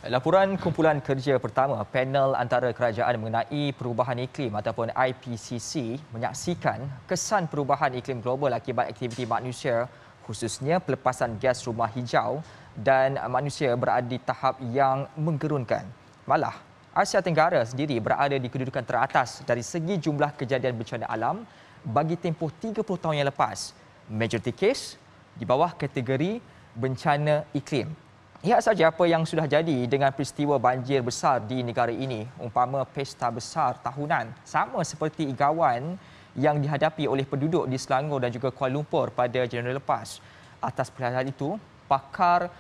Laporan kumpulan kerja pertama panel antara kerajaan mengenai perubahan iklim ataupun IPCC menyaksikan kesan perubahan iklim global akibat aktiviti manusia khususnya pelepasan gas rumah hijau dan manusia berada di tahap yang menggerunkan. Malah, Asia Tenggara sendiri berada di kedudukan teratas dari segi jumlah kejadian bencana alam bagi tempoh 30 tahun yang lepas. Majority case di bawah kategori bencana iklim. Lihat saja apa yang sudah jadi dengan peristiwa banjir besar di negara ini, umpama pesta besar tahunan, sama seperti igawan yang dihadapi oleh penduduk di Selangor dan juga Kuala Lumpur pada Januari lepas. Atas perihal itu, pakar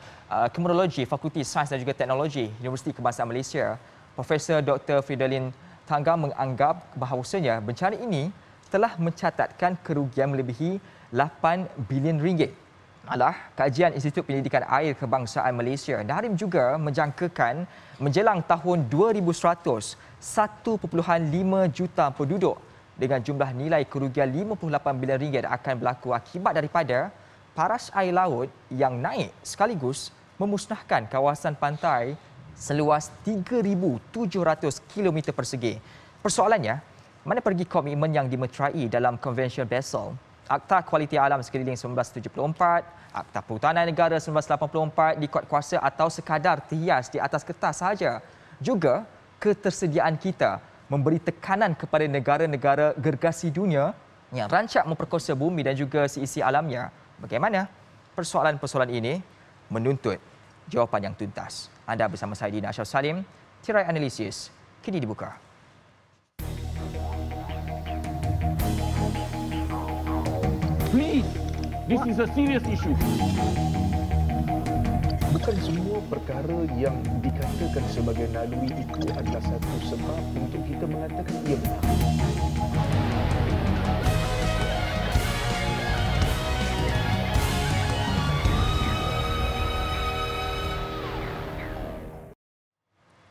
Kriminologi Fakulti Sains dan juga Teknologi Universiti Kebangsaan Malaysia, Profesor Dr. Fridolin Tanggang menganggap bahawasanya bencana ini telah mencatatkan kerugian melebihi 8 bilion ringgit. Malah, kajian Institut Pendidikan Air Kebangsaan Malaysia, NARIM juga menjangkakan menjelang tahun 2100, 1.5 juta penduduk dengan jumlah nilai kerugian 58 bilion ringgit akan berlaku akibat daripada paras air laut yang naik sekaligus memusnahkan kawasan pantai seluas 3,700 km persegi. Persoalannya, mana pergi komitmen yang dimeterai dalam Konvensyen Basel, Akta Kualiti Alam Sekeliling 1974, Akta Perhutanan Negara 1984 dikuat kuasa atau sekadar terhias di atas kertas sahaja. Juga ketersediaan kita memberi tekanan kepada negara-negara gergasi dunia yang rancak memperkosa bumi dan juga seisi alamnya. Bagaimana? Persoalan-persoalan ini menuntut jawapan yang tuntas. Anda bersama saya Dina Ashraf Salim, Tirai Analisis kini dibuka. Please, this is a serious issue. Bukan semua perkara yang dikatakan sebagai naluri itu adalah satu sebab untuk kita mengatakan ia benar.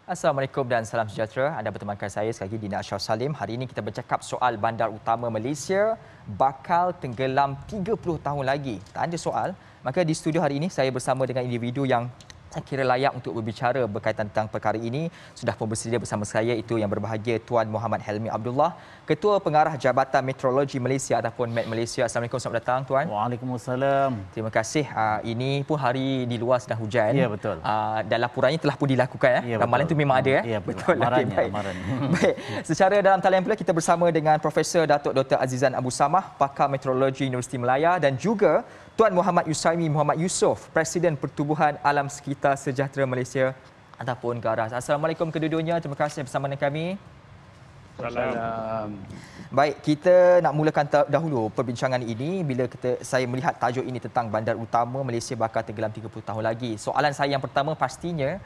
Assalamualaikum dan salam sejahtera. Anda bertemankan saya sekali lagi Dina Ashraf Salim. Hari ini kita bercakap soal bandar utama Malaysia bakal tenggelam 30 tahun lagi. Tak ada soal. Maka di studio hari ini saya bersama dengan individu yang kira layak untuk berbicara berkaitan tentang perkara ini. Sudah pun bersedia bersama saya, itu yang berbahagia Tuan Muhammad Helmi Abdullah, Ketua Pengarah Jabatan Meteorologi Malaysia ataupun Met Malaysia. Assalamualaikum, selamat datang Tuan. Waalaikumsalam. Terima kasih. Ini pun hari di luar sedang hujan. Ya, betul. Dan laporannya telah pun dilakukan. Ya, ramalan itu memang ada. Ya, betul. Ramalan. Baik. Secara dalam talian pula kita bersama dengan Profesor Datuk Dr. Azizan Abu Samah, Pakar Meteorologi Universiti Melaya, dan juga Tuan Muhammad Yusaimi Muhammad Yusof, Presiden Pertubuhan Alam Sekitar Sejahtera Malaysia ataupun GARAS. Assalamualaikum kedua-duanya. Terima kasih bersama dengan kami. Salam. Baik, kita nak mulakan dahulu perbincangan ini bila saya melihat tajuk ini tentang bandar utama Malaysia bakal tenggelam 30 tahun lagi. Soalan saya yang pertama pastinya,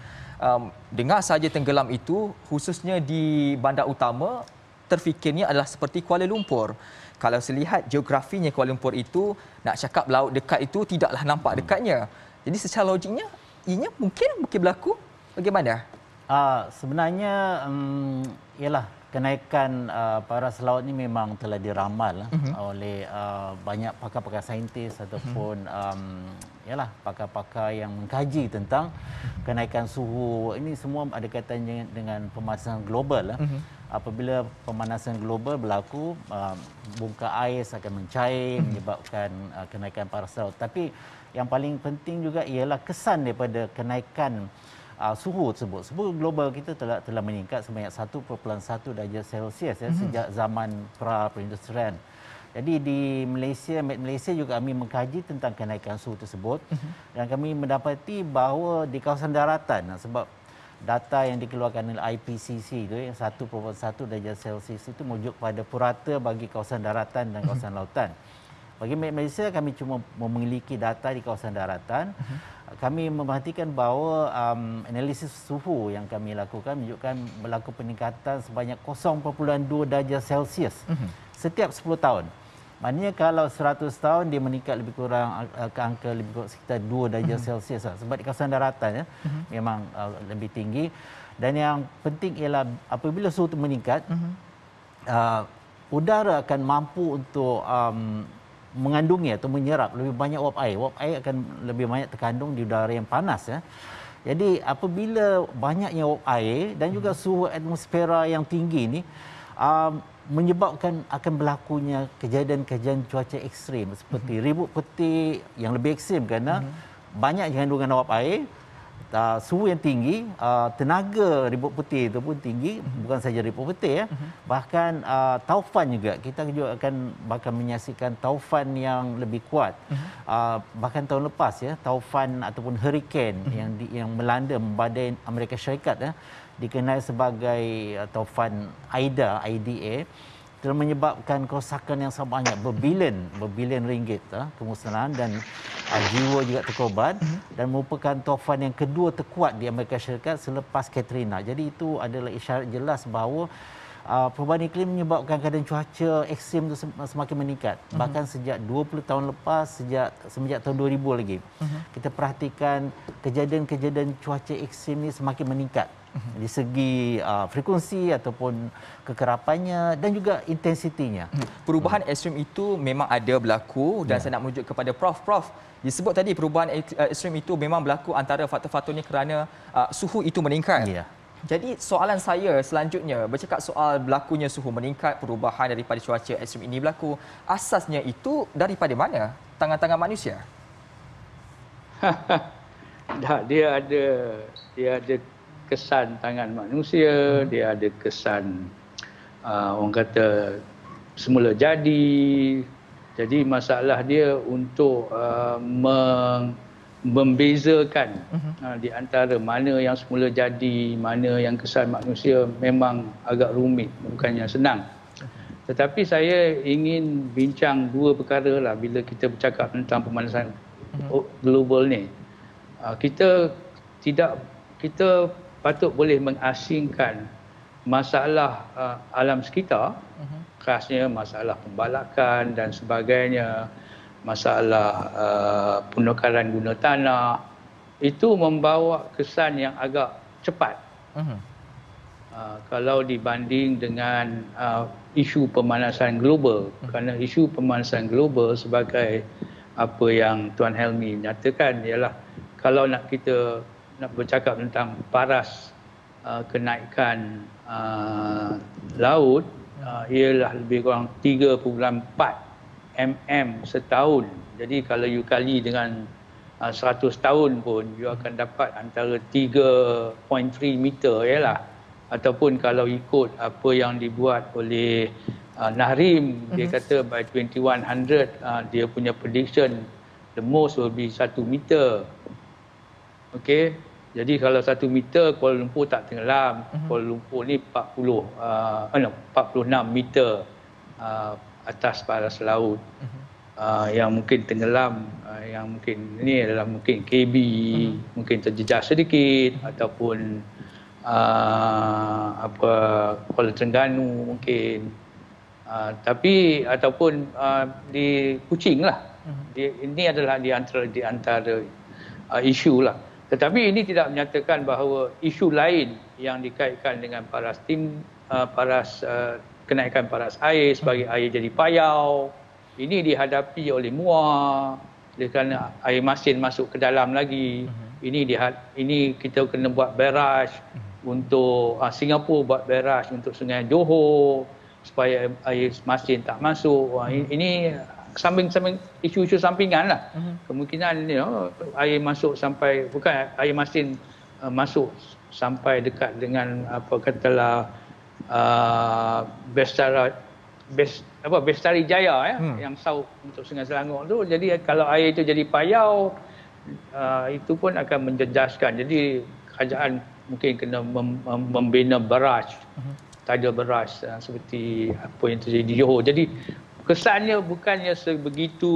dengar saja tenggelam itu khususnya di bandar utama, terfikirnya adalah seperti Kuala Lumpur. Kalau saya lihat geografinya Kuala Lumpur itu, nak cakap laut dekat itu tidaklah nampak dekatnya. Jadi secara logiknya, ianya mungkin berlaku. Bagaimana? Sebenarnya, ialah kenaikan paras laut ini memang telah diramal oleh banyak pakar-pakar saintis ataupun ialah pakar-pakar yang mengkaji tentang kenaikan suhu. Ini semua ada kaitannya dengan pemanasan global. Apabila pemanasan global berlaku, muka ais akan mencair menyebabkan kenaikan paras laut. Tapi yang paling penting juga ialah kesan daripada kenaikan suhu tersebut. Suhu global kita telah meningkat sebanyak 1.1 darjah Celsius sejak zaman pra-perindustrian. Jadi di Malaysia, Met Malaysia juga kami mengkaji tentang kenaikan suhu tersebut dan kami mendapati bahawa di kawasan daratan, sebab data yang dikeluarkan oleh IPCC itu yang 1.1 darjah Celsius itu merujuk pada purata bagi kawasan daratan dan kawasan lautan. Bagi Malaysia, kami cuma memiliki data di kawasan daratan. Kami memerhatikan bahawa analisis suhu yang kami lakukan menunjukkan berlaku peningkatan sebanyak 0.2 darjah Celsius setiap 10 tahun. Maknanya kalau 100 tahun dia meningkat lebih kurang ke angka lebih kurang sekitar 2 darjah Celsius. Sebab di kawasan daratan memang lebih tinggi. Dan yang penting ialah apabila suhu itu meningkat, udara akan mampu untuk mengandungi atau menyerap lebih banyak wap air. Wap air akan lebih banyak terkandung di udara yang panas. Jadi apabila banyaknya uap air dan juga suhu atmosfera yang tinggi ni menyebabkan akan berlakunya kejadian-kejadian cuaca ekstrim seperti ribut peti yang lebih ekstrim kerana banyak kandungan uap air, suhu yang tinggi, tenaga ribut peti itu pun tinggi, bukan saja ribut peti ya. Bahkan taufan juga, kita juga akan bakal menyaksikan taufan yang lebih kuat. Bahkan tahun lepas ya, taufan ataupun hurricane yang melanda badai Amerika Syarikat ya, dikenali sebagai taufan Ida, IDA, telah menyebabkan kerosakan yang sangat banyak, berbilion ringgit kemusnahan dan jiwa juga terkorban, dan merupakan taufan yang kedua terkuat di Amerika Syarikat selepas Katrina. Jadi itu adalah isyarat jelas bahawa perubahan iklim menyebabkan keadaan cuaca ekstrim itu semakin meningkat. Bahkan sejak 20 tahun lepas, semenjak tahun 2000 lagi, kita perhatikan kejadian-kejadian cuaca ekstrim ini semakin meningkat. Di segi frekuensi ataupun kekerapannya dan juga intensitinya. Perubahan ekstrim itu memang ada berlaku dan saya nak merujuk kepada Prof. Disebut tadi perubahan ekstrim itu memang berlaku antara faktor-faktornya kerana suhu itu meningkat. Ya. Jadi soalan saya selanjutnya bercakap soal berlakunya suhu meningkat, perubahan daripada cuaca ekstrim ini berlaku. Asasnya itu daripada mana? Tangan-tangan manusia? Dia ada kesan tangan manusia, dia ada kesan orang kata semula jadi. Jadi masalah dia untuk membezakan di antara mana yang semula jadi, mana yang kesan manusia memang agak rumit, bukannya senang. Tetapi saya ingin bincang dua perkara lah bila kita bercakap tentang pemanasan global ni. Kita patut boleh mengasingkan masalah alam sekitar, khasnya masalah pembalakan dan sebagainya, masalah penukaran guna tanah, itu membawa kesan yang agak cepat. Kalau dibanding dengan isu pemanasan global, kerana isu pemanasan global sebagai apa yang Tuan Helmi nyatakan ialah kalau kita nak bercakap tentang paras kenaikan laut ialah lebih kurang 3.4 mm setahun. Jadi kalau you kali dengan 100 tahun pun you akan dapat antara 3.3 meter ialah. Ataupun kalau ikut apa yang dibuat oleh Nahrim, dia kata by 2100 dia punya prediction the most will be 1 meter. Okey. Jadi kalau 1 meter Kuala Lumpur tak tenggelam. Kuala Lumpur ni 46 meter atas paras laut. Yang mungkin tenggelam, yang mungkin ni adalah mungkin KB, mungkin terjejas sedikit ataupun Kuala Terengganu mungkin. Tapi ataupun di Kuching lah. Ini adalah di antara isu lah. Tetapi ini tidak menyatakan bahawa isu lain yang dikaitkan dengan kenaikan paras air sebagai air jadi payau, ini dihadapi oleh muar kerana air masin masuk ke dalam lagi. Ini kita kena buat barrage untuk Singapura buat barrage untuk Sungai Johor supaya air masin tak masuk. Ini samping-samping isu-isu sampingan lah. Kemungkinan air masuk sampai, bukan air masin masuk sampai dekat dengan Bestari Jaya yang sauk untuk Sungai Selangor tu. Jadi kalau air itu jadi payau, itu pun akan menjejaskan. Jadi kerajaan mungkin kena membina barrage, tidal barrage seperti apa yang terjadi di Johor. Jadi kesannya bukannya sebegitu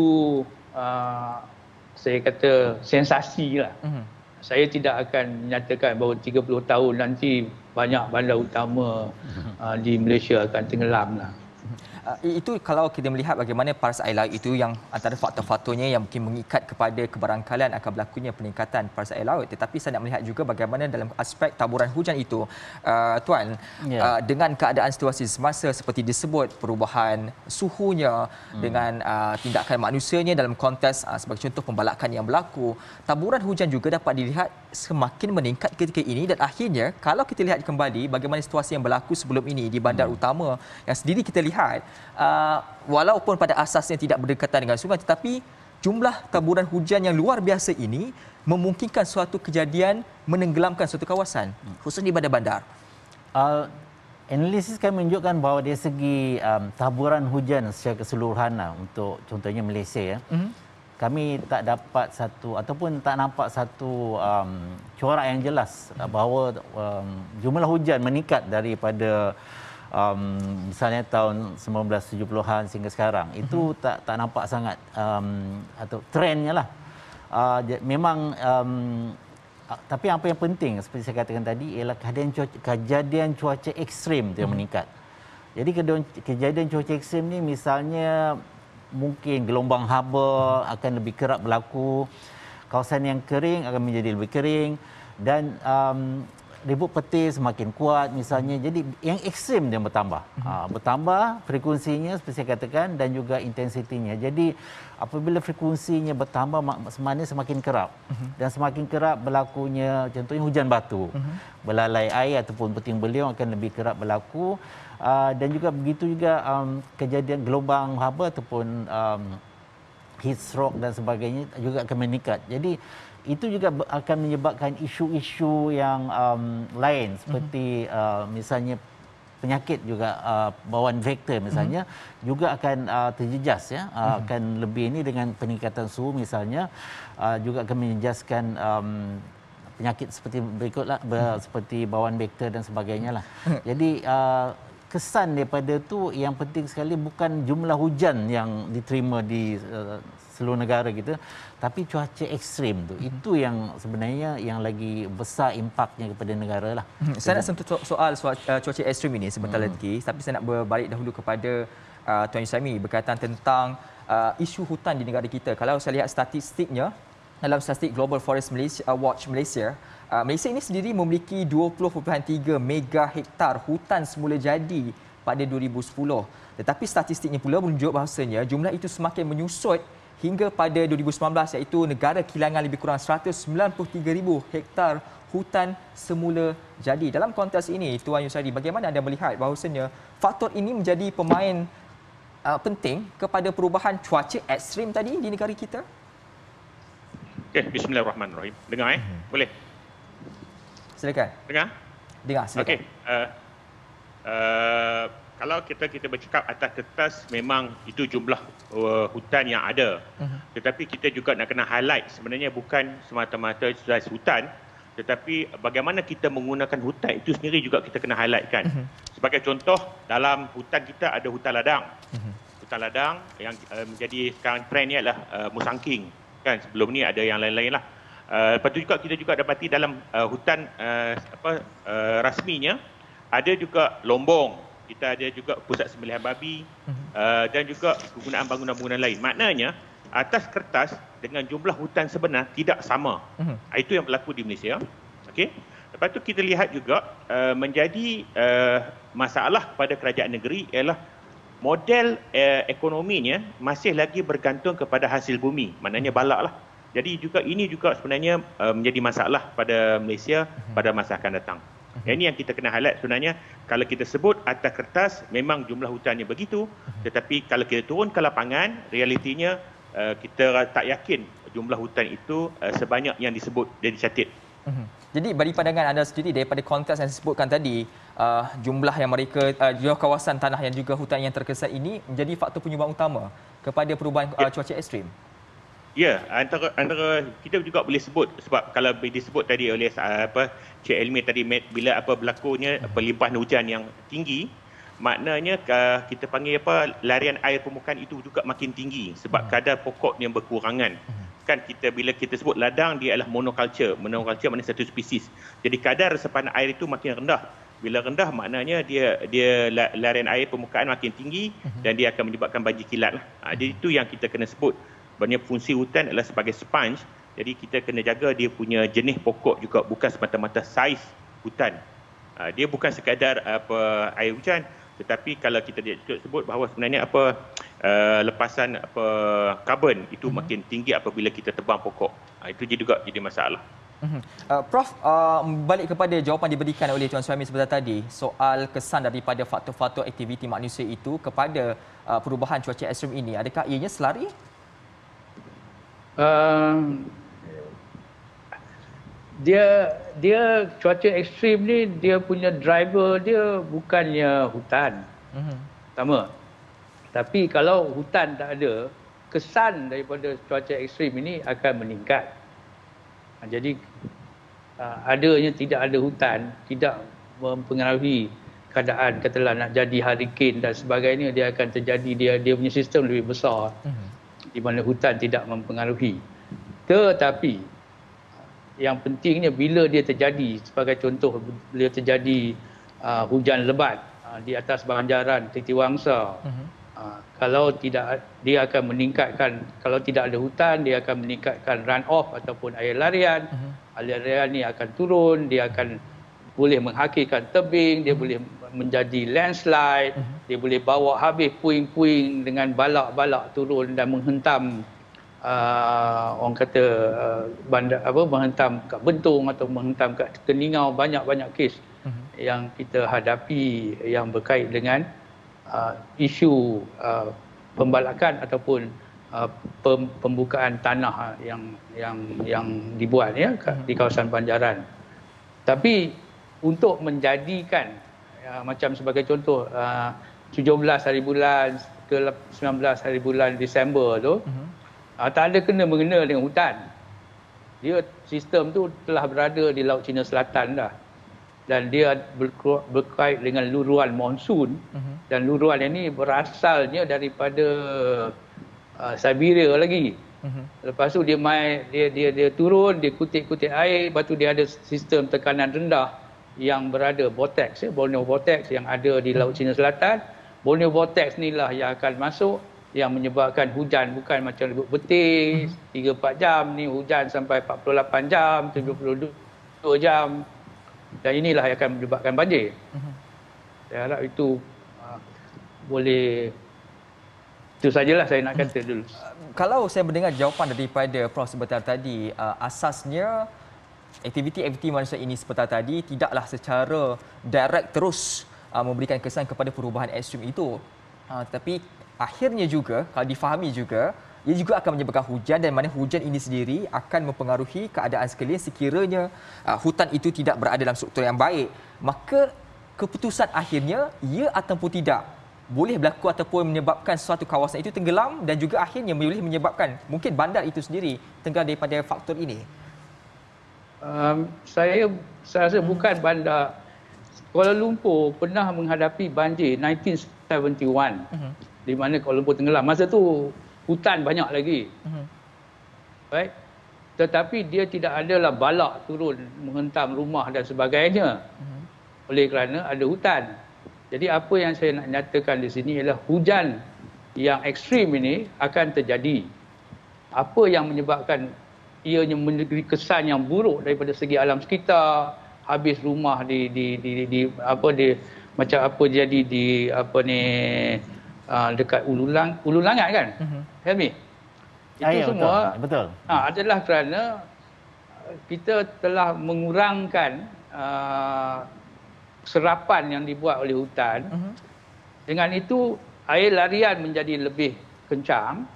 saya kata sensasi lah. Saya tidak akan menyatakan bahawa 30 tahun nanti banyak bandar utama di Malaysia akan tenggelam lah. Itu kalau kita melihat bagaimana paras air laut itu yang antara faktor-faktornya yang mungkin mengikat kepada kebarangkalian akan berlakunya peningkatan paras air laut. Tetapi saya nak melihat juga bagaimana dalam aspek taburan hujan itu, Tuan, dengan keadaan situasi semasa seperti disebut, perubahan suhunya dengan tindakan manusianya dalam konteks sebagai contoh pembalakan yang berlaku, taburan hujan juga dapat dilihat semakin meningkat ketika ini dan akhirnya kalau kita lihat kembali bagaimana situasi yang berlaku sebelum ini di bandar utama yang sendiri kita lihat walaupun pada asasnya tidak berdekatan dengan sungai tetapi jumlah taburan hujan yang luar biasa ini memungkinkan suatu kejadian menenggelamkan suatu kawasan khususnya di bandar-bandar. Analisis kami menunjukkan bahawa dari segi taburan hujan secara keseluruhan untuk contohnya Malaysia kami tak dapat satu ataupun tak nampak satu corak yang jelas bahawa jumlah hujan meningkat daripada misalnya tahun 1970-an sehingga sekarang. Itu tak nampak sangat atau trendnya lah. Memang tapi apa yang penting seperti saya katakan tadi ialah kejadian cuaca ekstrim yang meningkat. Jadi kejadian cuaca ekstrim ni misalnya mungkin gelombang haba akan lebih kerap berlaku, kawasan yang kering akan menjadi lebih kering dan ribut petir semakin kuat misalnya. Jadi yang ekstrim dia bertambah. Bertambah frekuensinya seperti saya katakan dan juga intensitinya. Jadi apabila frekuensinya bertambah maknanya semakin kerap. Dan semakin kerap berlakunya contohnya hujan batu. Belalai air ataupun puting beliung akan lebih kerap berlaku. Dan juga begitu juga kejadian gelombang haba ataupun heat stroke dan sebagainya juga akan meningkat. Jadi itu juga akan menyebabkan isu-isu yang lain seperti misalnya penyakit juga bawaan vektor misalnya juga akan terjejas ya, akan lebih ini dengan peningkatan suhu misalnya juga akan menjejaskan penyakit seperti berikutlah seperti bawaan vektor dan sebagainya lah. Jadi kesan daripada tu yang penting sekali bukan jumlah hujan yang diterima di seluruh negara kita, tapi cuaca ekstrim tu. Itu yang sebenarnya yang lagi besar impaknya kepada negara lah. Saya nak sentuh soal cuaca ekstrim ini sebentar lagi, tapi saya nak berbalik dahulu kepada Tuan Yusami berkaitan tentang isu hutan di negara kita. Kalau saya lihat statistiknya, dalam statistik Global Forest Watch Malaysia, Malaysia ini sendiri memiliki 20.3 mega hektar hutan semula jadi pada 2010. Tetapi statistiknya pula menunjuk bahawasanya jumlah itu semakin menyusut hingga pada 2019 iaitu negara kehilangan lebih kurang 193,000 hektar hutan semula jadi. Dalam konteks ini, Tuan Yusari, bagaimana anda melihat bahawasanya faktor ini menjadi pemain penting kepada perubahan cuaca ekstrim tadi di negara kita? Okey, bismillahirrahmanirrahim. Dengar Boleh? Silakan. Dengar, silakan. Okey. Kalau kita bercakap atas kertas memang itu jumlah hutan yang ada. Tetapi kita juga nak kena highlight sebenarnya bukan semata-mata size hutan, tetapi bagaimana kita menggunakan hutan itu sendiri juga kita kena highlightkan. Sebagai contoh, dalam hutan kita ada hutan ladang. Hutan ladang yang menjadi sekarang trend ni adalah musangking. Kan sebelum ni ada yang lain-lain lah. Lepas tu juga kita juga dapati dalam hutan rasminya ada juga lombong, kita ada juga pusat sembelihan babi dan juga penggunaan bangunan-bangunan lain. Maknanya atas kertas dengan jumlah hutan sebenar tidak sama. Itu yang berlaku di Malaysia. Okey. Lepas tu kita lihat juga menjadi masalah pada kerajaan negeri ialah model ekonominya masih lagi bergantung kepada hasil bumi. Maknanya balak lah. Jadi juga ini juga sebenarnya menjadi masalah pada Malaysia pada masa akan datang. Ini yang kita kena highlight sebenarnya. Kalau kita sebut atas kertas memang jumlah hutannya begitu, tetapi kalau kita turun ke lapangan, realitinya kita tak yakin jumlah hutan itu sebanyak yang disebut dan dicatat. Jadi bagi pandangan anda sendiri daripada konteks yang disebutkan tadi, jumlah yang mereka jumlah kawasan tanah yang juga hutan yang terkesan ini menjadi faktor penyumbang utama kepada perubahan cuaca ekstrim. Ya, antara kita juga boleh sebut sebab kalau disebut tadi oleh Cik Elmi tadi bila berlakunya pelimpahan hujan yang tinggi, maknanya kita panggil larian air permukaan itu juga makin tinggi sebab kadar pokok yang berkurangan. Kan bila kita sebut ladang dia adalah monoculture. Monoculture maknanya satu spesies. Jadi kadar resapan air itu makin rendah. Bila rendah maknanya dia larian air permukaan makin tinggi dan dia akan menyebabkan banjir kilat lah. Jadi itu yang kita kena sebut. Sebenarnya fungsi hutan adalah sebagai sponge. Jadi kita kena jaga dia punya jenis pokok juga, bukan semata-mata saiz hutan. Dia bukan sekadar air hujan, tetapi kalau kita sebut bahawa sebenarnya lepasan karbon itu makin tinggi apabila kita tebang pokok. Itu juga jadi masalah. Prof, balik kepada jawapan diberikan oleh Tuan Suhaimi sebentar tadi soal kesan daripada faktor-faktor aktiviti manusia itu kepada perubahan cuaca ekstrim ini. Adakah ianya selari? Dia cuaca ekstrim ni, dia punya driver dia bukannya hutan. Pertama. Tapi kalau hutan tak ada, kesan daripada cuaca ekstrim ini akan meningkat. Jadi adanya tidak ada hutan tidak mempengaruhi keadaan, katalah nak jadi hurricane dan sebagainya, dia akan terjadi, dia punya sistem lebih besar di mana hutan tidak mempengaruhi. Tetapi yang pentingnya bila dia terjadi, sebagai contoh bila terjadi hujan lebat di atas banjaran Titiwangsa, kalau tidak, dia akan meningkatkan, kalau tidak ada hutan, dia akan meningkatkan run off ataupun air larian. Air larian ni akan turun, dia akan boleh menghakirkan tebing, dia boleh menjadi landslide, dia boleh bawa habis puing-puing dengan balak-balak turun dan menghentam orang kata menghentam kat Bentong atau menghentam kat Keningau. Banyak-banyak kes yang kita hadapi yang berkait dengan isu pembalakan ataupun pembukaan tanah yang dibuat di kawasan banjaran. Tapi untuk menjadikan macam sebagai contoh 17 hari bulan ke 19 hari bulan Disember tu tak ada kena-mengena dengan hutan. Dia sistem tu telah berada di Laut Cina Selatan dah. Dan dia berkait dengan luruan monsun. Dan luruan ini berasalnya daripada Siberia lagi. Lepas tu dia turun, dia kutip-kutip air, lepas tu dia ada sistem tekanan rendah yang berada vortex, Borneo vortex yang ada di Laut Cina Selatan. Borneo vortex inilah yang akan masuk, yang menyebabkan hujan bukan macam ribut betis 3-4 jam, ni hujan sampai 48 jam, 72 jam. Dan inilah yang akan menyebabkan banjir. Saya harap itu boleh. Itu sajalah saya nak kata dulu. Kalau saya mendengar jawapan daripada Prof sebentar tadi, asasnya aktiviti-aktiviti manusia ini sebentar tadi tidaklah secara direct terus memberikan kesan kepada perubahan ekstrim itu. Tapi akhirnya juga, kalau difahami juga, ia juga akan menyebabkan hujan, dan mana hujan ini sendiri akan mempengaruhi keadaan sekeliling sekiranya hutan itu tidak berada dalam struktur yang baik. Maka keputusan akhirnya, ya ataupun tidak, boleh berlaku ataupun menyebabkan suatu kawasan itu tenggelam, dan juga akhirnya boleh menyebabkan mungkin bandar itu sendiri tenggelam daripada faktor ini. Saya rasa bukan bandar. Kuala Lumpur pernah menghadapi banjir 1971 di mana Kuala Lumpur tenggelam. Masa tu hutan banyak lagi. Baik. Tetapi dia tidak adalah balak turun menghentam rumah dan sebagainya. Oleh kerana ada hutan. Jadi apa yang saya nak nyatakan di sini ialah hujan yang ekstrim ini akan terjadi. Apa yang menyebabkan ianya memberi kesan yang buruk daripada segi alam sekitar, habis rumah macam apa jadi di dekat Ulu Langat kan? Helmi. Itu semua betul. Adalah kerana kita telah mengurangkan serapan yang dibuat oleh hutan. Dengan itu air larian menjadi lebih kencang.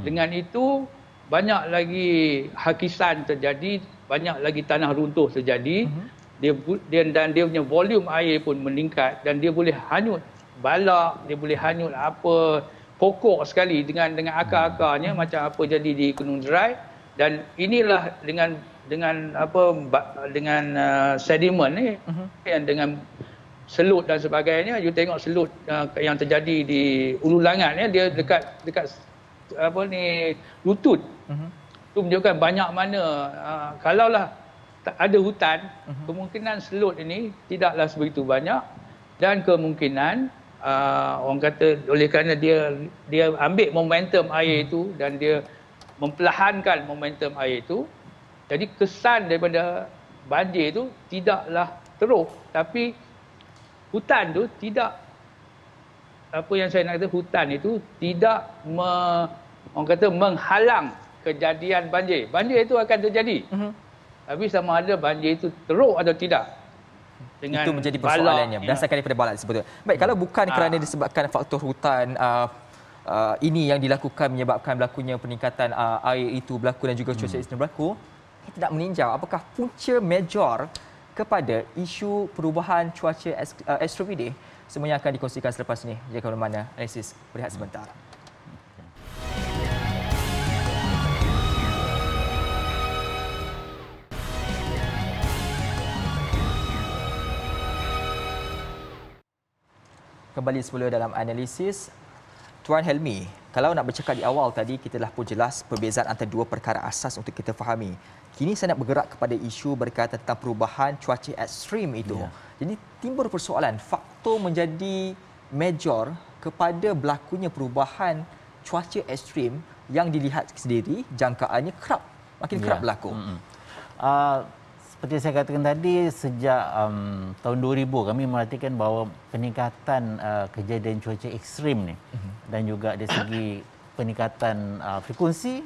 Dengan itu banyak lagi hakisan terjadi, banyak lagi tanah runtuh terjadi. Dia punya volume air pun meningkat dan dia boleh hanyut balak, dia boleh hanyut pokok sekali dengan akar-akarnya macam apa jadi di Gunung Jerai. Dan inilah dengan sedimen ni yang dengan selut dan sebagainya. You tengok selut yang terjadi di Ulu Langat ni, dia dekat lutut. Itu menunjukkan banyak mana kalaulah ada hutan, kemungkinan selut ini tidaklah sebegitu banyak, dan kemungkinan orang kata oleh kerana dia ambil momentum air itu dan dia memperlahankan momentum air itu, jadi kesan daripada banjir itu tidaklah teruk, tapi hutan tu tidak, apa yang saya nak kata, hutan itu tidak orang kata menghalang kejadian banjir. Banjir itu akan terjadi. Tapi sama ada banjir itu teruk atau tidak. Itu menjadi persoalannya berdasarkan daripada balat sebetulnya. Baik, kalau bukan kerana disebabkan faktor hutan ini yang dilakukan menyebabkan berlakunya peningkatan air itu berlaku dan juga cuaca ekstrim berlaku, kita nak meninjau apakah punca major kepada isu perubahan cuaca ekstrim ini. Semuanya akan dikongsikan selepas ini. Jangan ke mana, analisis berehat sebentar. Kembali semula dalam analisis. Tuan Helmi, kalau nak bercakap di awal tadi, kita telah pun jelas perbezaan antara dua perkara asas untuk kita fahami. Kini saya nak bergerak kepada isu berkaitan tentang perubahan cuaca ekstrim itu. Jadi timbul persoalan, faktor menjadi major kepada berlakunya perubahan cuaca ekstrim yang dilihat sendiri jangkaannya makin kerap berlaku. Seperti saya katakan tadi, sejak tahun 2000 kami merhatikan bahawa peningkatan kejadian cuaca ekstrim ni dan juga dari segi peningkatan frekuensi,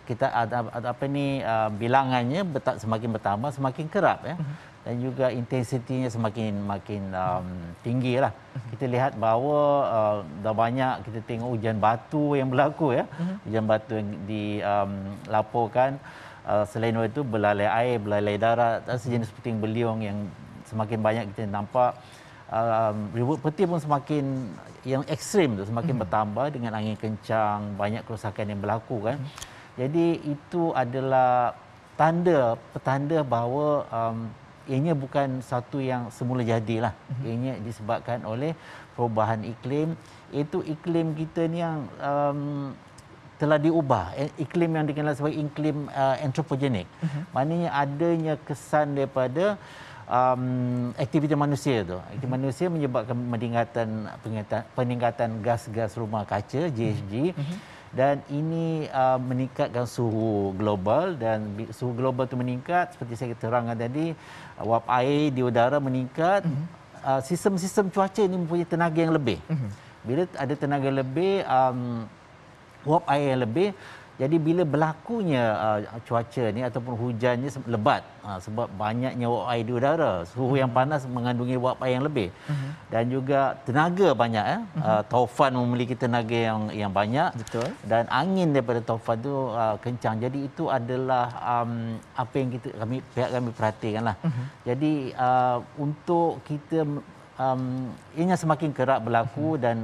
kita ada bilangannya semakin bertambah, semakin kerap ya. Dan juga intensitinya makin tinggi lah. Kita lihat bahawa dah banyak kita tengok hujan batu yang berlaku ya. Hujan batu yang dilaporkan. Selain itu belalai air, belalai darat, sejenis puting beliung yang semakin banyak kita nampak. Ribut peti pun semakin yang ekstrim tu semakin bertambah dengan angin kencang, banyak kerosakan yang berlaku kan. Jadi itu adalah petanda bahawa ianya bukan satu yang semula jadilah. Ianya disebabkan oleh perubahan iklim. Itu iklim kita ni yang telah diubah. Iklim yang dikenal sebagai iklim antropogenik. Maknanya adanya kesan daripada aktiviti manusia tu. Aktiviti manusia menyebabkan peningkatan gas-gas rumah kaca, GHG. Dan ini meningkatkan suhu global, dan suhu global itu meningkat seperti saya terangkan tadi, wap air di udara meningkat. Sistem-sistem cuaca ini mempunyai tenaga yang lebih. Bila ada tenaga lebih, wap air yang lebih, jadi bila berlakunya cuaca ni ataupun hujannya lebat sebab banyaknya wap air di udara, suhu yang panas mengandungi wap air yang lebih, dan juga tenaga banyak taufan memiliki tenaga yang banyak. Betul. Dan angin daripada taufan tu kencang. Jadi itu adalah apa yang pihak kami perhatikanlah. Jadi untuk kita ianya semakin kerap berlaku dan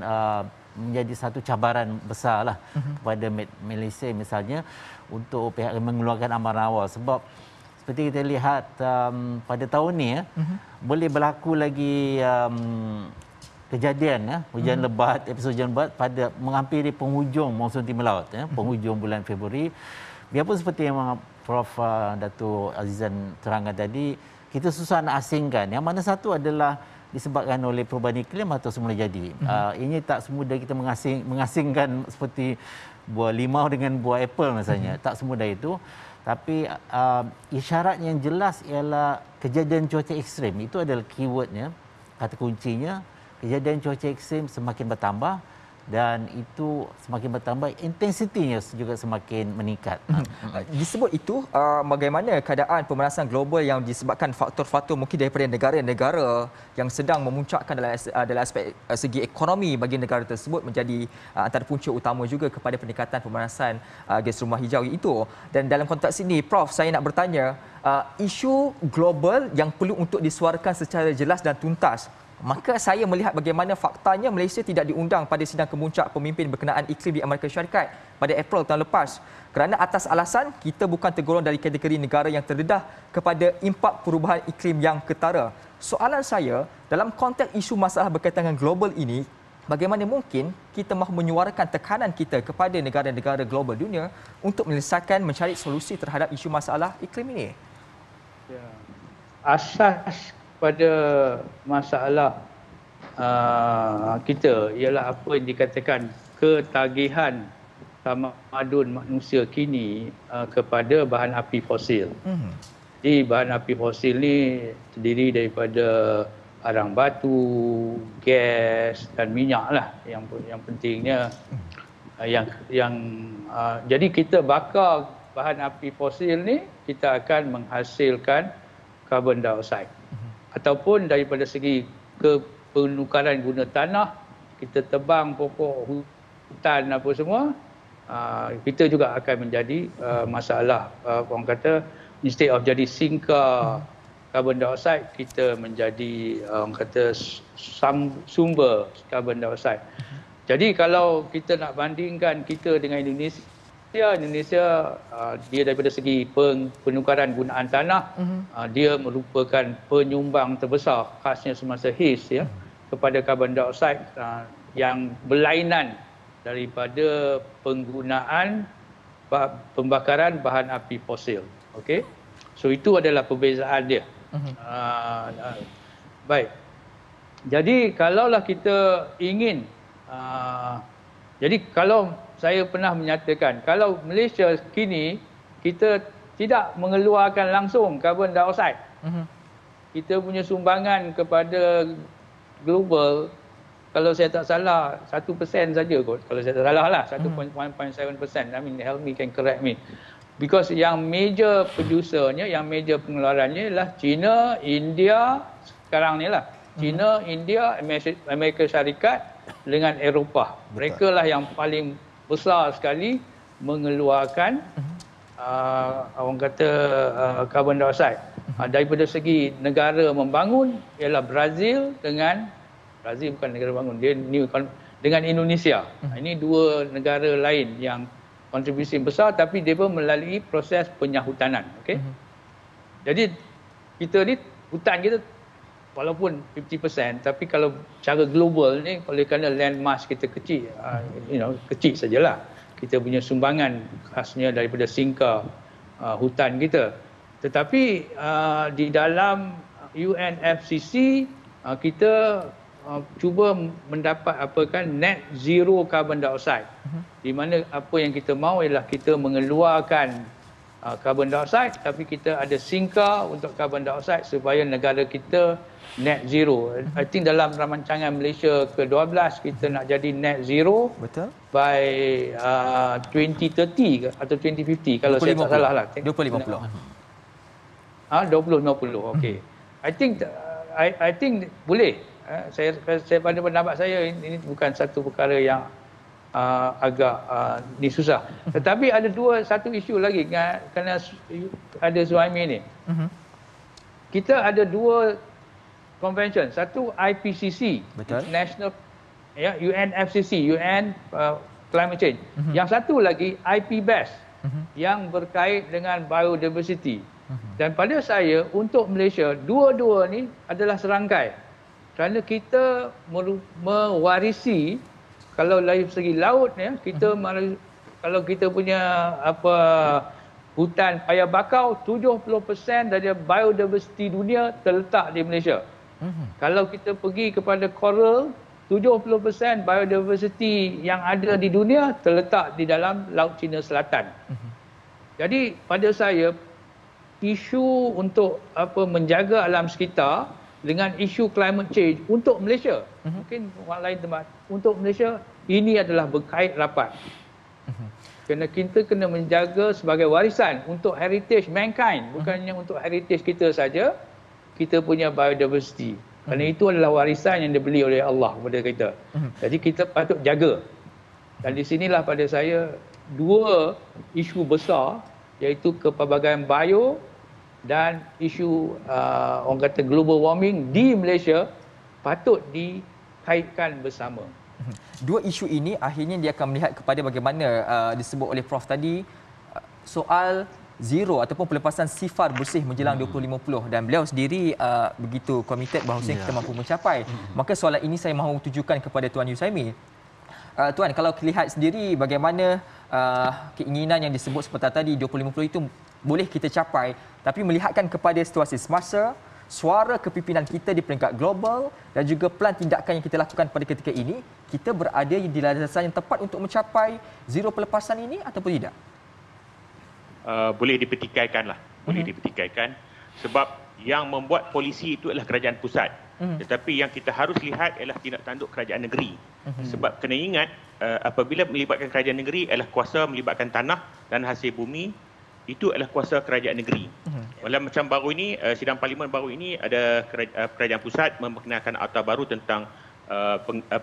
menjadi satu cabaran besarlah kepada Malaysia misalnya untuk pihak mengeluarkan amaran awal, sebab seperti kita lihat pada tahun ni boleh berlaku lagi kejadian hujan lebat, episod hujan lebat pada menghampiri penghujung monsun timur laut penghujung bulan Februari. Biarpun seperti yang Prof Dato' Azizan terangkan tadi, kita susah nak asingkan. Yang mana satu adalah disebabkan oleh perubahan iklim atau semula jadi. Ini tak semudah kita mengasingkan seperti buah limau dengan buah apple misalnya. Tak semudah itu. Tapi isyarat yang jelas ialah kejadian cuaca ekstrim. Itu adalah keywordnya, kata kuncinya. Kejadian cuaca ekstrim semakin bertambah, dan itu semakin bertambah, intensitinya juga semakin meningkat. Disebut itu, bagaimana keadaan pemanasan global yang disebabkan faktor-faktor mungkin daripada negara-negara yang sedang memuncakkan dalam aspek segi ekonomi bagi negara tersebut menjadi antara punca utama juga kepada peningkatan pemanasan gas rumah hijau itu. Dan dalam konteks ini, Prof, saya nak bertanya, isu global yang perlu untuk disuarakan secara jelas dan tuntas. Maka saya melihat bagaimana faktanya Malaysia tidak diundang pada sidang kemuncak pemimpin berkenaan iklim di Amerika Syarikat pada April tahun lepas kerana atas alasan kita bukan tergolong dari kategori negara yang terdedah kepada impak perubahan iklim yang ketara. Soalan saya, dalam konteks isu masalah berkaitan dengan global ini, bagaimana mungkin kita mahu menyuarakan tekanan kita kepada negara-negara global dunia untuk menyelesaikan mencari solusi terhadap isu masalah iklim ini? Ya. Asas pada masalah kita ialah apa yang dikatakan ketagihan tamadun manusia kini kepada bahan api fosil. Jadi bahan api fosil ni terdiri daripada arang batu, gas dan minyak lah yang pentingnya jadi kita bakar bahan api fosil ni kita akan menghasilkan karbon dioksida ataupun daripada segi penukaran guna tanah kita tebang pokok hutan apa semua kita juga akan menjadi masalah orang kata instead of jadi sinker karbon dioksida kita menjadi orang kata sumber karbon dioksida. Jadi kalau kita nak bandingkan kita dengan Indonesia dia daripada segi penukaran gunaan tanah dia merupakan penyumbang terbesar khasnya semasa HIS ya kepada karbon dioksida yang berlainan daripada penggunaan pembakaran bahan api fosil. Okey. So itu adalah perbezaan dia. Baik. Jadi kalaulah kita ingin jadi kalau saya pernah menyatakan kalau Malaysia kini kita tidak mengeluarkan langsung karbon dioksida. Kita punya sumbangan kepada global kalau saya tak salah 1% saja kot. Kalau saya tak salah lah 1.7%. I mean Helmi can correct me. Because yang major producernya, yang major pengeluarannya ialah China, India sekarang ni lah. China, India, Amerika Syarikat dengan Eropah. Mereka lah yang paling besar sekali mengeluarkan orang kata karbon dioksida. Daripada segi negara membangun ialah Brazil bukan negara bangun, dia dengan Indonesia. Ini dua negara lain yang kontribusi besar tapi dia pun melalui proses penyahutanan. Okay? Jadi kita ni hutan kita walaupun 50% tapi kalau cara global ni oleh kerana land mass kita kecil kecil sajalah kita punya sumbangan khasnya daripada singkar hutan kita. Tetapi di dalam UNFCCC kita cuba mendapat net zero carbon dioxide. Di mana apa yang kita mahu ialah kita mengeluarkan carbon dioxide tapi kita ada singkar untuk carbon dioxide supaya negara kita net zero. I think dalam rancangan Malaysia ke-12 kita nak jadi net zero. Betul. By 2030 atau 2050 kalau saya tak salah lah. 2050. 2050. Okey. I think boleh. Saya pada pendapat saya ini bukan satu perkara yang agak susah. Tetapi ada satu isu lagi kerana ada Zuhaimi ni. Kita ada dua convention, satu IPCC, betul, National UNFCCC, UN Climate Change. Yang satu lagi IPBES yang berkait dengan biodiversity. Dan pada saya untuk Malaysia dua-dua ni adalah serangkai. Kerana kita mewarisi kalau dari segi laut ya kita kalau kita punya hutan paya bakau 70% dari biodiversity dunia terletak di Malaysia. Kalau kita pergi kepada coral 70% biodiversity yang ada di dunia terletak di dalam Laut Cina Selatan. Jadi pada saya isu untuk menjaga alam sekitar dengan isu climate change untuk Malaysia, mungkin orang lain tempat, untuk Malaysia ini adalah berkait rapat. Kerana kita kena menjaga sebagai warisan untuk heritage mankind, bukannya untuk heritage kita saja, kita punya biodiversity. Kerana itu adalah warisan yang dibeli oleh Allah kepada kita. Jadi kita patut jaga. Dan di sinilah pada saya dua isu besar iaitu kepelbagaian bio dan isu orang kata global warming di Malaysia patut dikaitkan bersama. Dua isu ini akhirnya dia akan melihat kepada bagaimana disebut oleh Prof tadi soal zero ataupun pelepasan sifar bersih menjelang 2050 dan beliau sendiri begitu komited bahawasanya kita mampu mencapai. Maka soalan ini saya mahu tujukan kepada Tuan Yusaimi. Tuan, kalau lihat sendiri bagaimana keinginan yang disebut seperti tadi 2050 itu boleh kita capai, tapi melihatkan kepada situasi semasa, suara kepimpinan kita di peringkat global dan juga pelan tindakan yang kita lakukan pada ketika ini, kita berada di landasan yang tepat untuk mencapai zero pelepasan ini ataupun tidak? Boleh dipertikaikan lah. Boleh dipertikaikan. Sebab yang membuat polisi itu adalah kerajaan pusat. Tetapi yang kita harus lihat ialah tindak tanduk kerajaan negeri. Sebab kena ingat, apabila melibatkan kerajaan negeri adalah kuasa melibatkan tanah dan hasil bumi, itu adalah kuasa kerajaan negeri. Dalam macam baru ini, sidang parlimen baru ini ada kerajaan pusat memperkenalkan akta baru tentang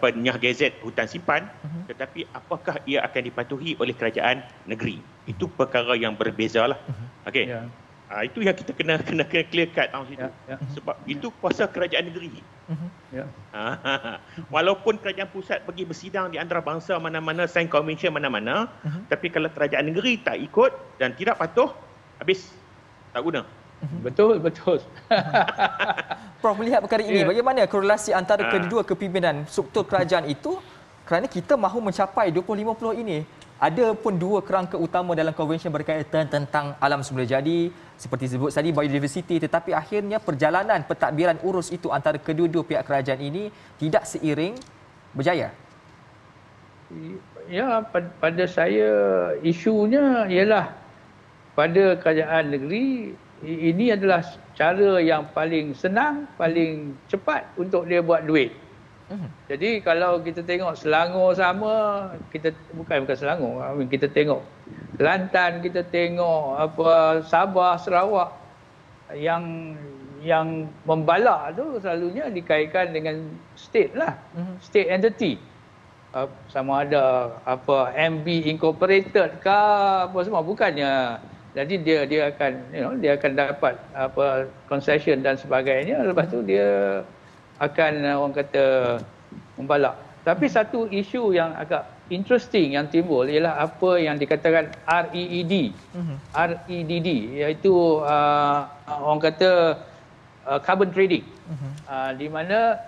Nyah Gazet hutan simpan, tetapi apakah ia akan dipatuhi oleh kerajaan negeri? Itu perkara yang berbezalah. Okey. Yeah. Itu yang kita kena clear cut situ. Sebab itu kuasa kerajaan negeri. Walaupun kerajaan pusat pergi bersidang di antarabangsa mana-mana, sign convention mana-mana, tapi kalau kerajaan negeri tak ikut dan tidak patuh, habis tak guna. Betul. Prof, melihat perkara ini, bagaimana korelasi antara kedua kepimpinan struktur kerajaan itu, kerana kita mahu mencapai 2050 ini? Ada pun dua kerangka utama dalam konvensyen berkaitan tentang alam semula jadi, seperti disebut tadi biodiversity, tetapi akhirnya perjalanan pentadbiran urus itu antara kedua-dua pihak kerajaan ini tidak seiring berjaya. Ya, pada saya isunya ialah pada kerajaan negeri ini adalah cara yang paling senang, paling cepat untuk dia buat duit. Jadi kalau kita tengok Selangor sama, kita bukan Selangor, kita tengok Kelantan, kita tengok Sabah, Sarawak, yang membalak tu selalunya dikaitkan dengan state lah, state entity. Sama ada MB Incorporated ke apa semua, bukannya. Jadi dia akan dia akan dapat concession dan sebagainya, lepas tu dia akan orang kata membalak. Tapi satu isu yang agak interesting yang timbul ialah apa yang dikatakan REDD, iaitu orang kata carbon trading, di mana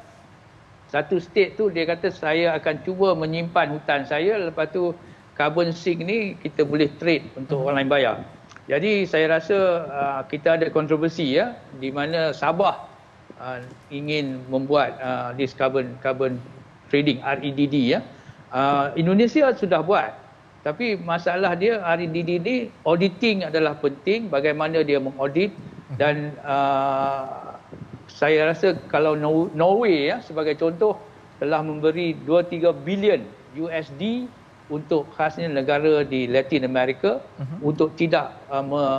satu state tu dia kata saya akan cuba menyimpan hutan saya, lepas tu carbon sink ni kita boleh trade untuk orang lain bayar. Jadi saya rasa kita ada kontroversi ya, di mana Sabah ingin membuat this carbon trading REDD ya. Indonesia sudah buat, tapi masalah dia REDD ni auditing adalah penting, bagaimana dia mengaudit, dan saya rasa kalau Norway ya sebagai contoh telah memberi 2-3 bilion USD untuk khasnya negara di Latin America untuk tidak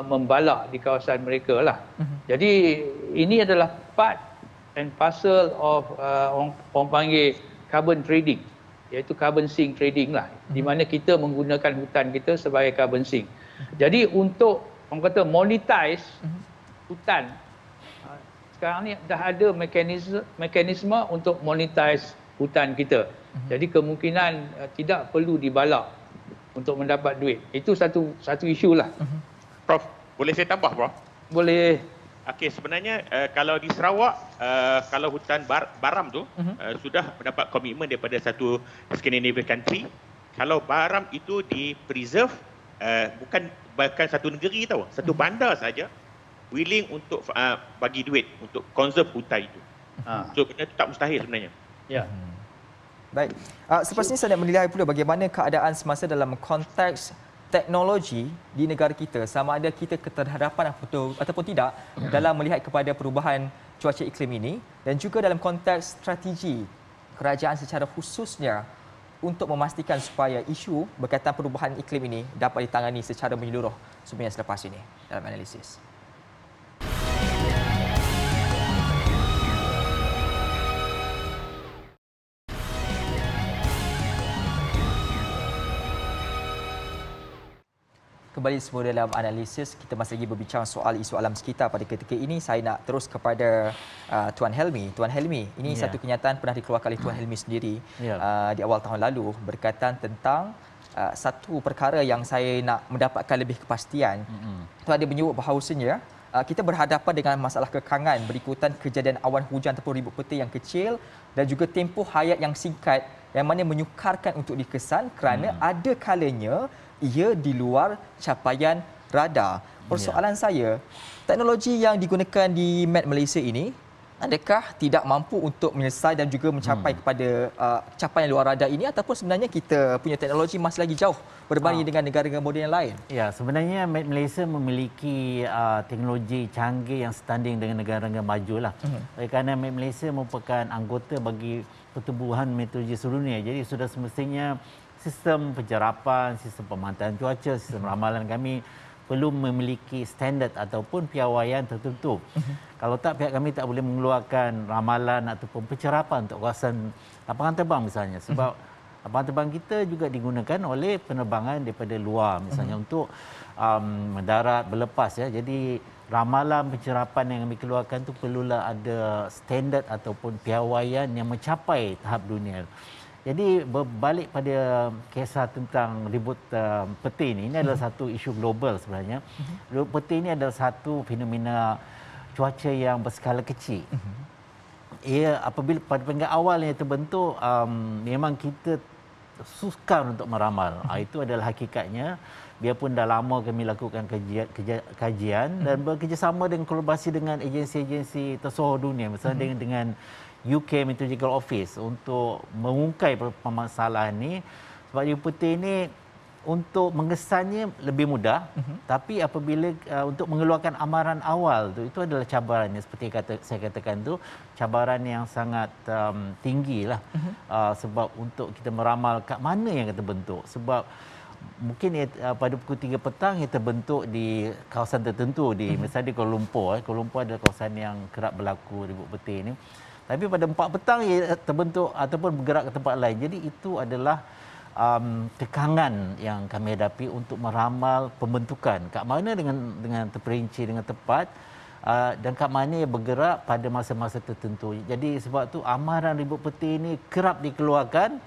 membalak di kawasan mereka lah. Jadi ini adalah part and parcel of orang panggil carbon trading, iaitu carbon sink trading lah, di mana kita menggunakan hutan kita sebagai carbon sink. Jadi untuk orang kata monetize hutan, sekarang ni dah ada mekanisme untuk monetize hutan kita. Jadi kemungkinan tidak perlu dibalak untuk mendapat duit. Itu satu isu lah. Prof, boleh saya tambah, Prof? Boleh. Okey, sebenarnya kalau di Sarawak, kalau hutan Baram tu sudah mendapat komitmen daripada satu Scandinavian country. Kalau Baram itu di-preserve, bukan satu negeri tau, satu bandar saja willing untuk bagi duit untuk conserve hutan itu. So benda itu tak mustahil sebenarnya. Ya. Baik. Selepas ini saya nak menilai pula bagaimana keadaan semasa dalam konteks teknologi di negara kita, sama ada kita keterhadapan ataupun tidak dalam melihat kepada perubahan cuaca iklim ini, dan juga dalam konteks strategi kerajaan secara khususnya untuk memastikan supaya isu berkaitan perubahan iklim ini dapat ditangani secara menyeluruh sebenarnya selepas ini dalam analisis. Kembali semua dalam analisis, kita masih lagi berbincang soal isu alam sekitar pada ketika ini. Saya nak terus kepada Tuan Helmi. Tuan Helmi, ini satu kenyataan pernah dikeluarkan oleh Tuan Helmi sendiri di awal tahun lalu berkaitan tentang satu perkara yang saya nak mendapatkan lebih kepastian. Tuan ada menyebut bahawasanya kita berhadapan dengan masalah kekangan berikutan kejadian awan hujan ataupun ribut peta yang kecil dan juga tempoh hayat yang singkat yang mana menyukarkan untuk dikesan kerana ada kalanya ia di luar capaian radar. Persoalan saya, teknologi yang digunakan di Met Malaysia ini adakah tidak mampu untuk menyelesaikan dan juga mencapai kepada capaian luar radar ini, ataupun sebenarnya kita punya teknologi masih lagi jauh berbanding dengan negara-negara moden yang lain? Ya, sebenarnya Malaysia memiliki teknologi canggih yang setanding dengan negara-negara maju lah. Kerana Malaysia merupakan anggota bagi Pertubuhan Meteorologi Sedunia. Jadi sudah semestinya sistem pencerapan, sistem pemantauan cuaca, sistem ramalan kami perlu memiliki standard ataupun piawaian tertentu. Kalau tak, pihak kami tak boleh mengeluarkan ramalan ataupun pencerapan untuk kawasan lapangan terbang misalnya. Sebab lapangan terbang kita juga digunakan oleh penerbangan daripada luar misalnya untuk mendarat, berlepas ya. Jadi ramalan pencerapan yang kami keluarkan tu perlulah ada standard ataupun piawaian yang mencapai tahap dunia. Jadi berbalik pada kisah tentang ribut peti ini adalah satu isu global sebenarnya. Ribut peti ini adalah satu fenomena cuaca yang berskala kecil. Ia apabila pada peringkat awal yang terbentuk, memang kita sukar untuk meramal. Itu adalah hakikatnya. Biarpun dah lama kami lakukan kajian dan bekerjasama dengan kolaborasi dengan agensi-agensi tersohor dunia, misalnya dengan UK Meteorological Office untuk mengungkai permasalahan ini. Sebab ribut peti ini untuk mengesannya lebih mudah, tapi apabila untuk mengeluarkan amaran awal tu, itu adalah cabaran yang seperti saya katakan tu, cabaran yang sangat tinggi lah. Sebab untuk kita meramal kat mana yang kita bentuk. Sebab mungkin pada pukul 3 petang ia terbentuk di kawasan tertentu, misalnya di Kuala Lumpur. Kuala Lumpur adalah kawasan yang kerap berlaku ribut peti ini. Tapi pada 4 petang ia terbentuk ataupun bergerak ke tempat lain. Jadi itu adalah tekangan yang kami hadapi untuk meramal pembentukan kat mana dengan terperinci, dengan tepat, dan kat mana ia bergerak pada masa-masa tertentu. Jadi sebab tu amaran ribut peti ini kerap dikeluarkan,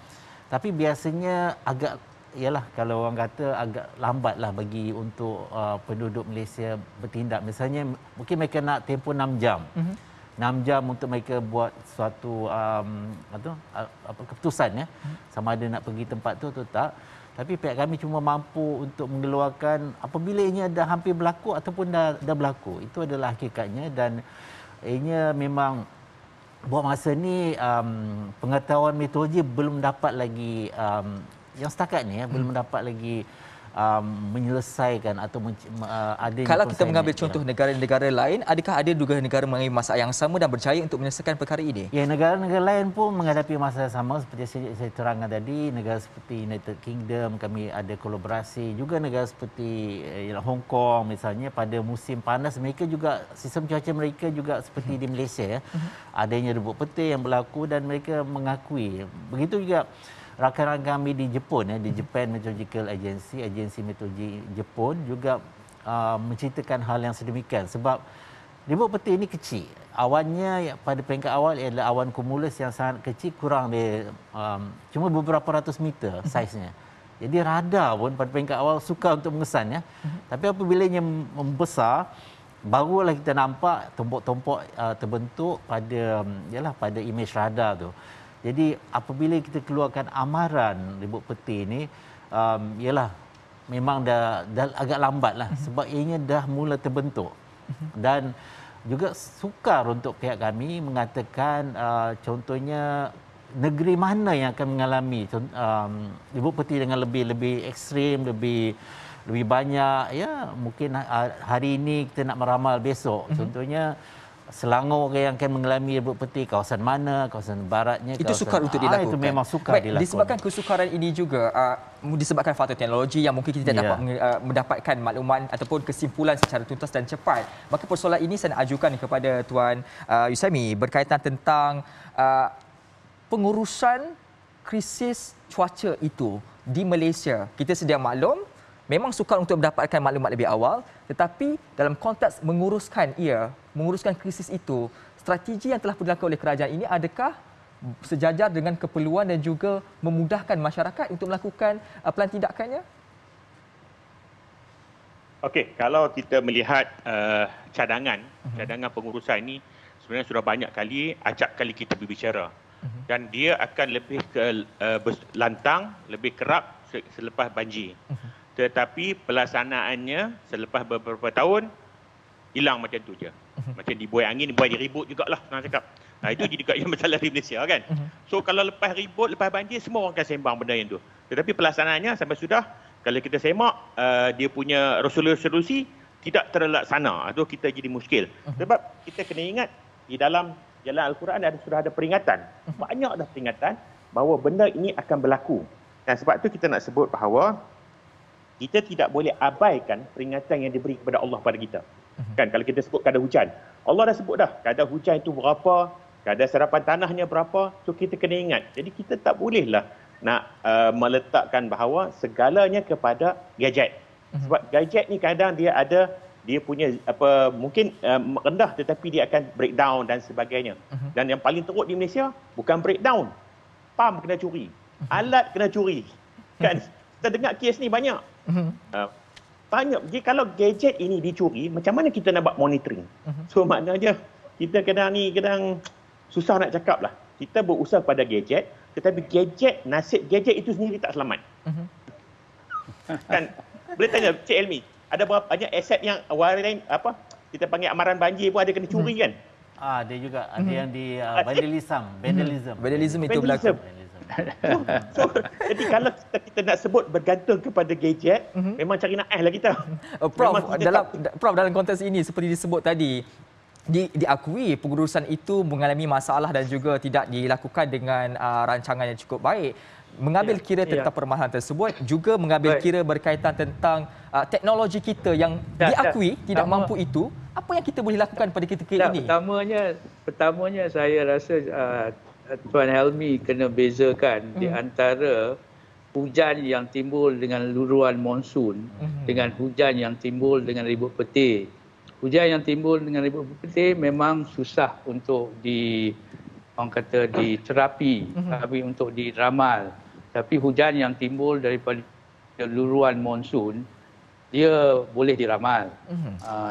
tapi biasanya kalau orang kata agak lambatlah bagi untuk penduduk Malaysia bertindak. Misalnya mungkin mereka nak tempoh 6 jam. 6 jam untuk mereka buat suatu keputusan ya, sama ada nak pergi tempat tu atau tak. Tapi pihak kami cuma mampu untuk mengeluarkan apabila ianya dah hampir berlaku ataupun dah berlaku. Itu adalah hakikatnya, dan ianya memang buat masa ni pengetahuan meteorologi belum dapat lagi yang setakat ni belum dapat lagi menyelesaikan atau adanya. Kalau kita mengambil contoh negara-negara lain, adakah ada juga negara mengalami masalah yang sama dan berjaya untuk menyelesaikan perkara ini? Ya, negara-negara lain pun menghadapi masalah sama seperti saya terangkan tadi. Negara seperti United Kingdom, kami ada kolaborasi. Juga negara seperti Hong Kong misalnya, pada musim panas mereka juga, sistem cuaca mereka juga seperti di Malaysia ya. Adanya ribut peti yang berlaku dan mereka mengakui. Begitu juga rakan-rakan kami di Jepun di Japan Meteorological Agency, agensi meteorologi Jepun juga menceritakan hal yang sedemikian. Sebab ribut peti ini kecil. Awannya pada peringkat awal adalah awan kumulus yang sangat kecil, kurang dia cuma beberapa ratus meter saiznya. Jadi radar pun pada peringkat awal sukar untuk mengesan ya. Tapi apabila ia membesar, barulah kita nampak tompok-tompok terbentuk pada image radar tu. Jadi apabila kita keluarkan amaran ribut peti ini, memang dah agak lambat lah, sebab ianya dah mula terbentuk. Dan juga sukar untuk pihak kami mengatakan contohnya negeri mana yang akan mengalami ribut peti dengan lebih ekstrim, lebih banyak ya. Mungkin hari ini kita nak meramal besok, contohnya Selangor yang akan mengalami ribut peti, kawasan mana, kawasan baratnya. Itu sukar untuk dilakukan. Itu memang sukar dilakukan. Disebabkan kesukaran ini juga, disebabkan faktor teknologi yang mungkin kita tidak dapat mendapatkan makluman ataupun kesimpulan secara tuntas dan cepat. Maka persoalan ini saya nak ajukan kepada Tuan Yusaimi berkaitan tentang pengurusan krisis cuaca itu di Malaysia. Kita sedia maklum, memang sukar untuk mendapatkan maklumat lebih awal, tetapi dalam konteks menguruskan krisis itu, strategi yang telah dilakukan oleh kerajaan ini adakah sejajar dengan keperluan dan juga memudahkan masyarakat untuk melakukan pelan tindakannya? Okey, kalau kita melihat cadangan pengurusan ini, sebenarnya sudah banyak kali, acap kali kita berbicara. Dan dia akan lebih lantang, lebih kerap selepas banjir. tetapi pelaksanaannya selepas beberapa tahun hilang macam tu je. Macam dibuai angin, dibuai diribut jugalah senang cakap. Itu juga yang masalah di Malaysia kan. So kalau lepas ribut, lepas banjir, semua orang akan sembang benda yang tu. Tetapi pelaksanaannya sampai sudah, kalau kita semak, dia punya resolusi tidak terlaksana. Itu kita jadi muskil. Sebab kita kena ingat, di dalam jalan Al-Quran sudah ada peringatan. Banyak dah peringatan bahawa benda ini akan berlaku. Dan sebab tu kita nak sebut bahawa kita tidak boleh abaikan peringatan yang diberi kepada Allah pada kita. Kan kalau kita sebut kadar hujan, Allah dah sebut dah kadar hujan itu berapa, kadar serapan tanahnya berapa. So kita kena ingat. Jadi kita tak bolehlah nak meletakkan bahawa segalanya kepada gadget. Sebab gadget ni kadang dia punya mungkin rendah tetapi dia akan breakdown dan sebagainya. Dan yang paling teruk di Malaysia bukan breakdown, pam kena curi, alat kena curi. Kan kita dengar kes ni banyak. Banyak. Jadi kalau gadget ini dicuri, macam mana kita nak buat monitoring? So maknanya kita kadang susah nak cakap lah. Kita berusaha pada gadget, tetapi nasib gadget itu sendiri tak selamat. Kan boleh tanya Cik Elmi, ada berapa banyak aset yang lain kita panggil amaran banjir pun ada kena curi kan? Ada juga, ada yang di vandalism itu berlaku. So, jadi kalau kita nak sebut bergantung kepada gadget, memang cari naik lah kita. Prof, dalam konteks ini seperti disebut tadi, diakui pengurusan itu mengalami masalah dan juga tidak dilakukan dengan rancangan yang cukup baik. Mengambil kira tentang permasalahan tersebut, juga mengambil kira berkaitan tentang teknologi kita yang diakui tidak mampu itu, apa yang kita boleh lakukan pada ketika ini? Pertamanya saya rasa Tuan Helmi kena bezakan di antara hujan yang timbul dengan luruan monsun dengan hujan yang timbul dengan ribut petir. Hujan yang timbul dengan ribut petir memang susah untuk diterapi, tapi untuk diramal. Tapi hujan yang timbul daripada luruan monsun, dia boleh diramal.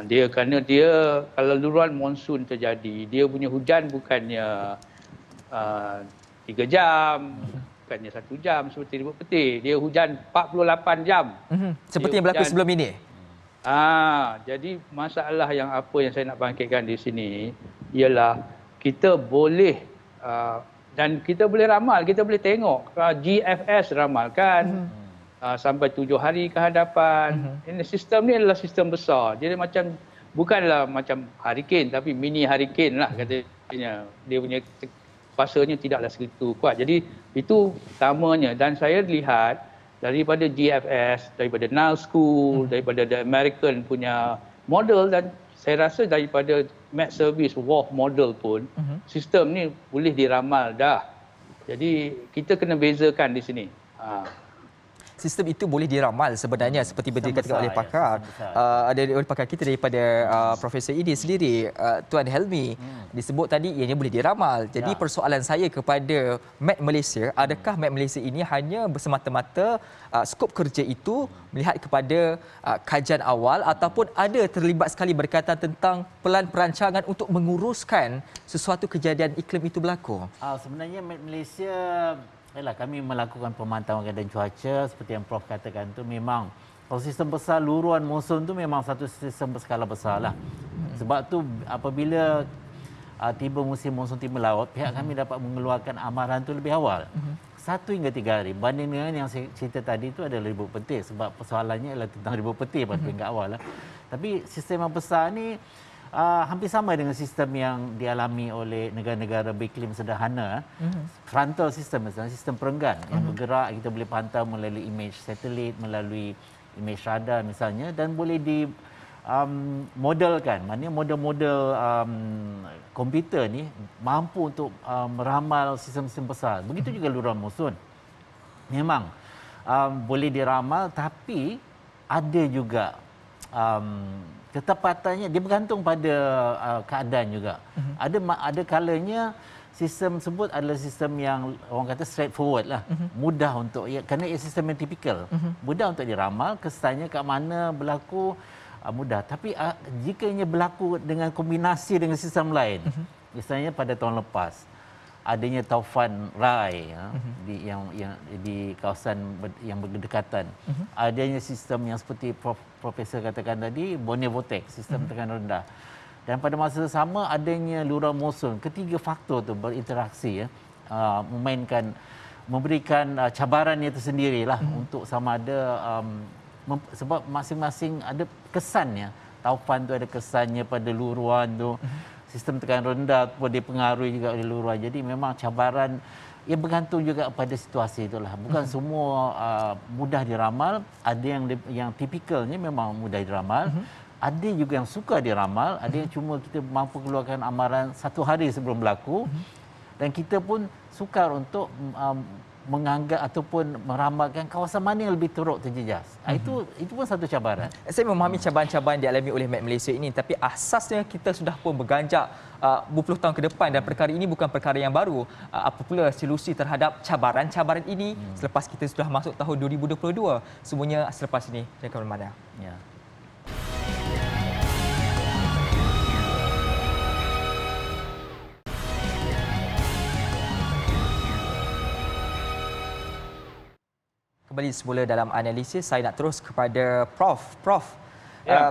Kerana kalau luruan monsun terjadi, dia punya hujan bukannya 3 jam, bukannya 1 jam seperti ribut petir. Dia hujan 48 jam. Seperti yang berlaku sebelum ini. Jadi masalah yang saya nak bangkitkan di sini ialah kita boleh dan kita boleh ramal, kita boleh tengok GFS ramalkan sampai 7 hari ke hadapan. Ini sistem ni adalah sistem besar. Jadi bukanlah macam hurricane tapi mini hurricane lah katanya. Dia punya kuasanya tidaklah segitu kuat. Jadi itu utamanya. Dan saya lihat daripada GFS, daripada Nile School, daripada The American punya model, dan saya rasa daripada Met Service WARF model pun, sistem ni boleh diramal dah. Jadi kita kena bezakan di sini. Sistem itu boleh diramal sebenarnya seperti dikatakan oleh pakar. Oleh pakar kita daripada Profesor Ini sendiri, Tuan Helmi, disebut tadi ianya boleh diramal. Jadi persoalan saya kepada Met Malaysia, adakah Met Malaysia ini hanya bersemata-mata skop kerja itu melihat kepada kajian awal ataupun ada terlibat sekali berkaitan tentang pelan perancangan untuk menguruskan sesuatu kejadian iklim itu berlaku? Sebenarnya Met Malaysia, kami melakukan pemantauan keadaan cuaca seperti yang Prof katakan tu, memang kalau sistem besar luruan monsun tu memang satu sistem berskala besar lah. Sebab tu apabila tiba musim monsun timur laut, pihak kami dapat mengeluarkan amaran tu lebih awal. 1 hingga 3 hari. Banding dengan yang saya cerita tadi tu adalah ribut petir, sebab persoalannya adalah tentang ribut petir pada hingga awal lah. Tapi sistem yang besar ni hampir sama dengan sistem yang dialami oleh negara-negara beriklim sederhana. Frontal system, misalnya sistem perenggan yang bergerak, kita boleh pantau melalui image satelit, melalui image radar misalnya, dan boleh modelkan. Maknanya model-model komputer ni mampu untuk meramal sistem-sistem besar. Begitu juga luruan monsun. Memang boleh diramal, tapi ada juga ketepatannya, dia bergantung pada keadaan juga. Ada kalanya sistem tersebut adalah sistem yang orang kata straightforward lah. Mudah untuk, kerana ia sistem yang tipikal. Mudah untuk diramal, kesannya kat mana berlaku mudah. Tapi jika ia berlaku dengan kombinasi dengan sistem lain, misalnya pada tahun lepas, adanya taufan Rai yang di kawasan yang berdekatan. Adanya sistem yang seperti Profesor katakan tadi, Borneo Vortex, sistem tekanan rendah. Dan pada masa sama adanya lurah monsun. Ketiga faktor tu berinteraksi memberikan cabarannya itu sendirilah untuk sama ada sebab masing-masing ada kesannya. Taufan tu ada kesannya pada luruan tu. Sistem tekanan rendah pun dipengaruhi juga oleh luruan. Jadi memang cabaran ia bergantung juga pada situasi itulah. Bukan semua mudah diramal. Ada yang tipikalnya memang mudah diramal. Ada juga yang suka diramal. Ada yang cuma kita mampu keluarkan amaran 1 hari sebelum berlaku. Dan kita pun sukar untuk menganggap ataupun meramalkan kawasan mana yang lebih teruk terjejas. Itu pun satu cabaran. Saya memahami cabaran-cabaran dialami oleh Met Malaysia ini, tapi asasnya kita sudah pun berganjak berpuluh tahun ke depan dan perkara ini bukan perkara yang baru. Apa pula solusi terhadap cabaran-cabaran ini selepas kita sudah masuk tahun 2022? Semuanya selepas ini. Jangan ke mana-mana. Ya. Kembali semula dalam analisis, saya nak terus kepada Prof.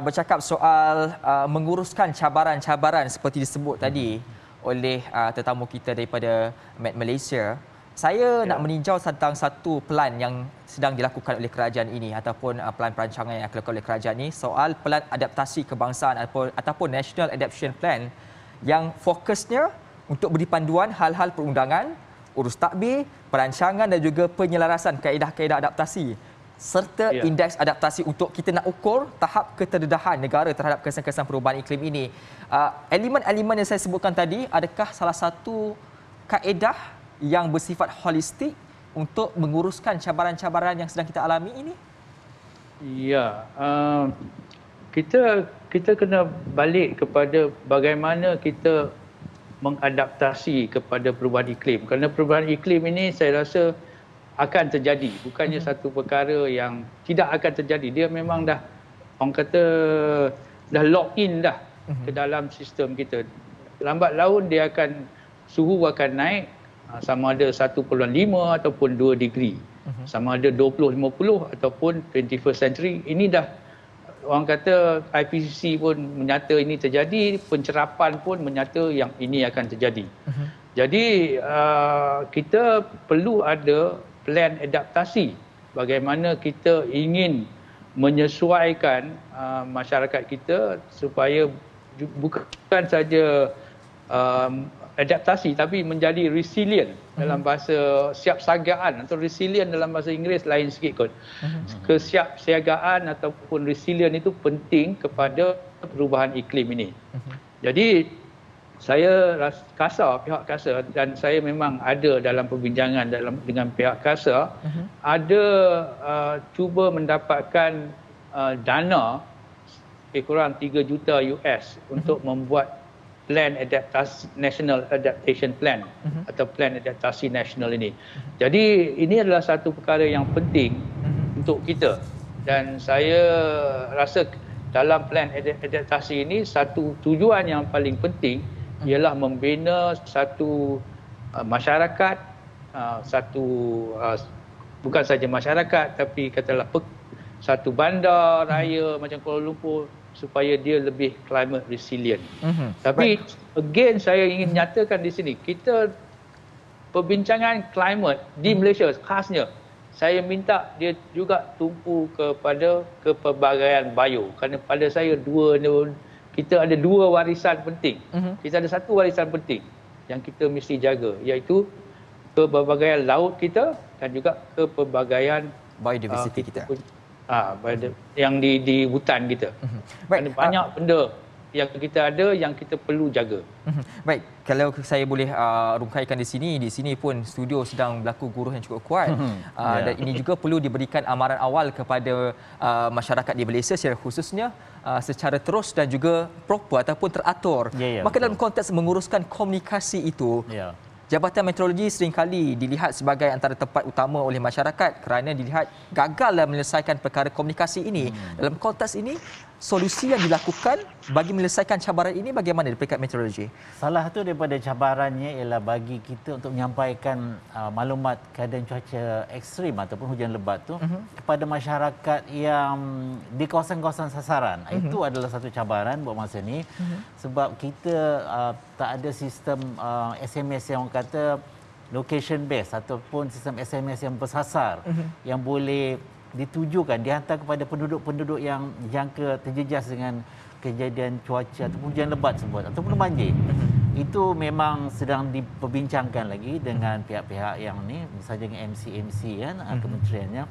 Bercakap soal menguruskan cabaran-cabaran seperti disebut tadi oleh tetamu kita daripada Met Malaysia. Saya nak meninjau tentang satu pelan yang sedang dilakukan oleh kerajaan ini ataupun pelan perancangan yang dilakukan oleh kerajaan ini, soal pelan adaptasi kebangsaan ataupun National Adaptation Plan yang fokusnya untuk beri panduan hal-hal perundangan, urus tadbir, perancangan dan juga penyelarasan kaedah-kaedah adaptasi serta indeks adaptasi untuk kita nak ukur tahap keterdedahan negara terhadap kesan-kesan perubahan iklim ini. Elemen-elemen yang saya sebutkan tadi, adakah salah satu kaedah yang bersifat holistik untuk menguruskan cabaran-cabaran yang sedang kita alami ini? Ya, kita kena balik kepada bagaimana kita mengadaptasi kepada perubahan iklim. Kerana perubahan iklim ini saya rasa akan terjadi. Bukannya satu perkara yang tidak akan terjadi. Dia memang dah, orang kata, dah lock in dah ke dalam sistem kita. Lambat laun dia akan, suhu akan naik sama ada 1.5 ataupun 2 degree. Sama ada 20-50 ataupun 21st century. Ini dah, orang kata IPCC pun menyata ini terjadi, pencerapan pun menyata yang ini akan terjadi. Jadi kita perlu ada plan adaptasi bagaimana kita ingin menyesuaikan masyarakat kita supaya bukan saja adaptasi tapi menjadi resilient dalam bahasa siapsagaan atau resilient dalam bahasa Inggeris lain sikit kot. Kesiapsiagaan ataupun resilient itu penting kepada perubahan iklim ini. Jadi saya pihak KASA dan saya memang ada dalam perbincangan dengan pihak KASA ada cuba mendapatkan dana kurang 3 juta US untuk membuat plan adaptasi National Adaptation Plan atau plan adaptasi nasional ini. Jadi ini adalah satu perkara yang penting untuk kita dan saya rasa dalam plan adaptasi ini satu tujuan yang paling penting ialah membina satu masyarakat, bukan saja masyarakat tapi katalah satu bandar raya macam Kuala Lumpur supaya dia lebih climate resilient. Tapi again saya ingin nyatakan di sini, kita perbincangan climate di Malaysia khasnya, saya minta dia juga tumpu kepada kepelbagaian bio. Kerana pada saya kita ada dua warisan penting. Kita ada satu warisan penting yang kita mesti jaga, iaitu kepelbagaian laut kita dan juga kepelbagaian biodiversity kita. Yang di hutan kita. Baik, banyak benda yang kita ada yang kita perlu jaga. Baik, kalau saya boleh rungkaikan di sini pun studio sedang berlaku guruh yang cukup kuat. Dan ini juga perlu diberikan amaran awal kepada masyarakat di Malaysia secara khususnya secara terus dan juga proper ataupun teratur. Maka dalam konteks menguruskan komunikasi itu, Jabatan Meteorologi seringkali dilihat sebagai antara tempat utama oleh masyarakat kerana dilihat gagal dalam menyelesaikan perkara komunikasi ini. Dalam konteks ini, solusi yang dilakukan bagi menyelesaikan cabaran ini bagaimana di peringkat meteorologi? Salah satu daripada cabarannya ialah bagi kita untuk menyampaikan maklumat keadaan cuaca ekstrim ataupun hujan lebat tu kepada masyarakat yang di kawasan-kawasan sasaran. Itu adalah satu cabaran buat masa ni sebab kita tak ada sistem SMS yang orang kata location based ataupun sistem SMS yang bersasar yang boleh ditujukan, dihantar kepada penduduk-penduduk yang dijangka terjejas dengan kejadian cuaca ataupun hujan lebat tersebut ataupun banjir. Itu memang sedang diperbincangkan lagi dengan pihak-pihak yang ni, misalnya dengan MC kan, kementeriannya,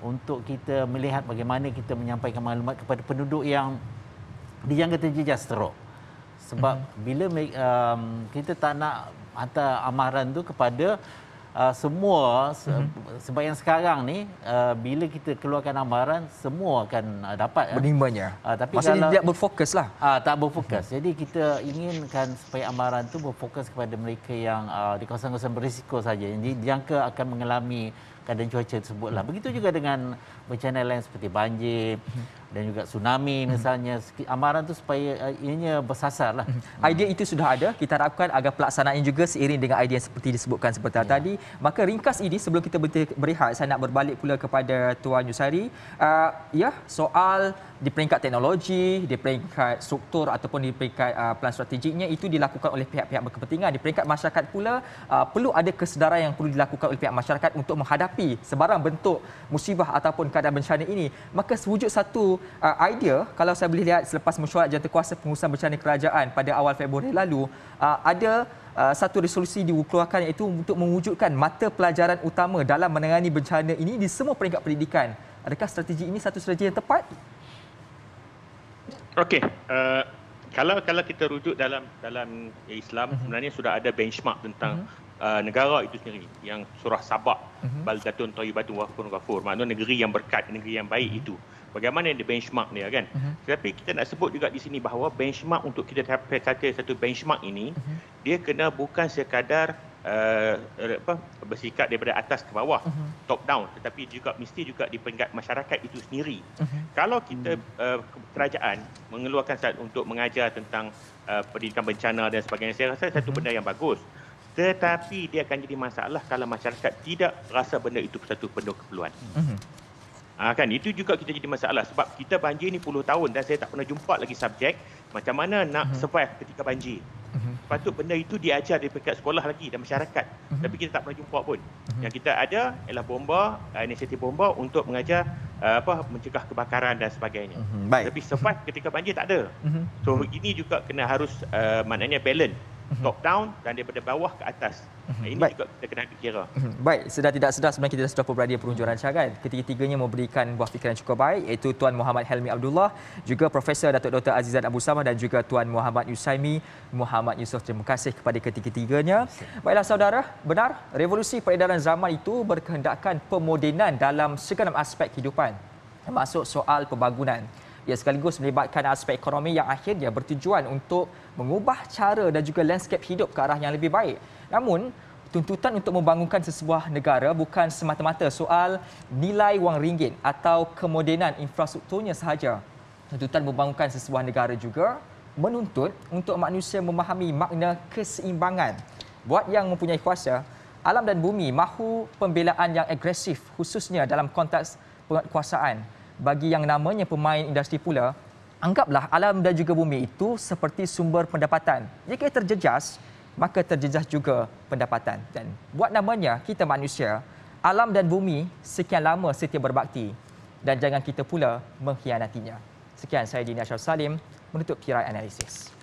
untuk kita melihat bagaimana kita menyampaikan maklumat kepada penduduk yang dijangka terjejas teruk. Sebab bila kita tak nak hantar amaran tu kepada semua, sebab yang sekarang ni bila kita keluarkan amaran semua akan dapat berimbanya. Tapi maksudnya kalau tidak berfokus lah. Tak berfokus. Jadi kita inginkan supaya amaran tu berfokus kepada mereka yang di kawasan-kawasan berisiko saja, yang dijangka akan mengalami keadaan cuaca tersebut lah. Begitu juga dengan bencana lain seperti banjir dan juga tsunami misalnya. Amaran tu supaya ianya bersasar lah. Idea itu sudah ada. Kita harapkan agar pelaksanaannya juga seiring dengan idea yang seperti disebutkan seperti tadi. Maka ringkas ini sebelum kita berehat, saya nak berbalik pula kepada Tuan Yusari. Soal di peringkat teknologi, di peringkat struktur ataupun di peringkat plan strategiknya itu dilakukan oleh pihak-pihak berkepentingan. Di peringkat masyarakat pula perlu ada kesedaran yang perlu dilakukan oleh pihak masyarakat untuk menghadapi sebarang bentuk musibah ataupun keadaan bencana ini. Maka sewujud satu idea, kalau saya boleh lihat selepas mesyuarat Jawatankuasa Pengurusan Bencana Kerajaan pada awal Februari lalu, ada satu resolusi dikeluarkan iaitu untuk mewujudkan mata pelajaran utama dalam menangani bencana ini di semua peringkat pendidikan. Adakah strategi ini satu strategi yang tepat? Okey, kalau kita rujuk dalam Islam, sebenarnya sudah ada benchmark tentang negara itu sendiri, yang surah Sabah, baldatun thayyibatun wa ghafur, maknanya negeri yang berkat, negeri yang baik itu. Bagaimana dia benchmark dia kan? Tetapi kita nak sebut juga di sini bahawa benchmark untuk kita capai satu benchmark ini, dia kena bukan sekadar bersikap daripada atas ke bawah, top down, tetapi juga mesti juga di peringkat masyarakat itu sendiri. Kalau kita kerajaan mengeluarkan untuk mengajar tentang pendidikan bencana dan sebagainya, saya rasa satu benda yang bagus. Tetapi dia akan jadi masalah kalau masyarakat tidak rasa benda itu satu benda keperluan. Kan itu juga kita jadi masalah sebab kita banjir ni puluh tahun dan saya tak pernah jumpa lagi subjek macam mana nak survive ketika banjir. Patut benda itu diajar di peringkat sekolah lagi dan masyarakat. Tapi kita tak pernah jumpa pun. Yang kita ada ialah bomba, inisiatif bomba untuk mengajar mencegah kebakaran dan sebagainya. Tapi survive ketika banjir tak ada. So ini juga kena harus maknanya balance, top down dan daripada bawah ke atas. Ini juga kita kena kira. Baik, sedar tidak sedar sebenarnya kita sudah berada di penghujung rancangan. Ketiga-tiganya memberikan buah fikiran cukup baik, iaitu Tuan Muhammad Helmi Abdullah, juga Profesor Datuk Dr. Azizan Abu Samad dan juga Tuan Muhammad Yusaimi Muhammad Yusof. Terima kasih kepada ketiga-tiganya. Baiklah saudara, benar, revolusi peredaran zaman itu berkehendakkan pemodenan dalam segenap aspek kehidupan, termasuk soal pembangunan. Ia sekaligus melibatkan aspek ekonomi yang akhirnya bertujuan untuk mengubah cara dan juga landscape hidup ke arah yang lebih baik. Namun, tuntutan untuk membangunkan sesebuah negara bukan semata-mata soal nilai wang ringgit atau kemodenan infrastrukturnya sahaja. Tuntutan membangunkan sesebuah negara juga menuntut untuk manusia memahami makna keseimbangan. Buat yang mempunyai kuasa, alam dan bumi mahu pembelaan yang agresif khususnya dalam konteks penguasaan. Bagi yang namanya pemain industri pula, anggaplah alam dan juga bumi itu seperti sumber pendapatan. Jika terjejas, maka terjejas juga pendapatan. Dan buat namanya kita manusia, alam dan bumi sekian lama setia berbakti dan jangan kita pula mengkhianatinya. Sekian, saya Dini Ashraf Salim menutup tirai analisis.